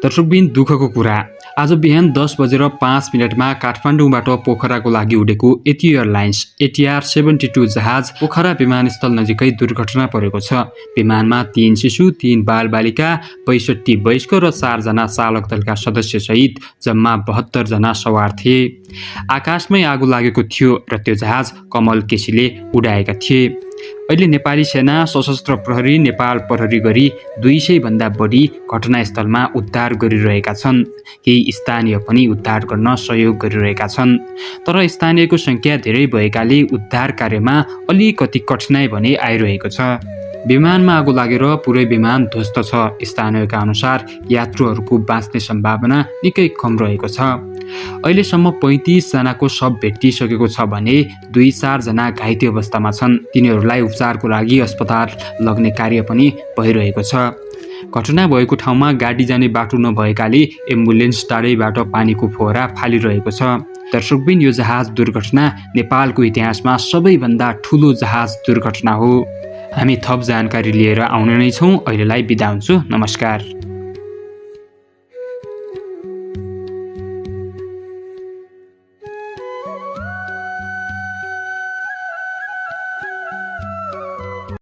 दर्शकबिन दुःखको कुरा आज बिहान 10:05 काठमाडौँबाट पोखराको लागि उडेको एथी एयरलाइन्स ATR 72 जहाज पोखरा विमानस्थल नजिकै दुर्घटना परेको छ। विमानमा 3 शिशु, 3 बालबालिका, 65 वयस्क र 4 जना चालक दलका सदस्य सहित जम्मा 72 जना सवार थिए। आकाशमै आगो लागेको थियो र त्यो जहाज कमल केसीले उडाएका थिए। अहिले नेपाली सेना, सशस्त्र प्रहरी, नेपाल प्रहरी गरी 200 भन्दा बढी घटनास्थलमा उद्धार गरिरहेका छन्। केही स्थानीय पनि उद्धार गर्न सहयोग गरिरहेका छन्। तर स्थानीयको संख्या धेरै भएकाले उद्धार कार्यमा अलिकति कठिनाइ भने आइरहेको छ। विमानमा आगो लागेर पुरै विमान ध्वस्त छ। स्थानीयका अनुसार यात्रुहरूको बाँच्ने सम्भावना निकै कम रहेको छ। अहिलेसम्म 35 जनाको शव भेटिसकेको छ भने 2-4 जना घाइते अवस्थामा छन्। तिनीहरूलाई उपचारको लागि अस्पताल लग्ने कार्य पनि भइरहेको छ। घटना भएको ठाउँमा गाडी जाने बाटो नभएकाले एम्बुलेन्स टाढैबाट पानीको फोहरा फालिरहेको छ। दर्शकबिन, यो जहाज दुर्घटना नेपालको इतिहासमा सबैभन्दा ठुलो जहाज दुर्घटना हो। हामी थप जानकारी लिएर आउने नै छौँ। अहिलेलाई बिदा हुन्छु। नमस्कार।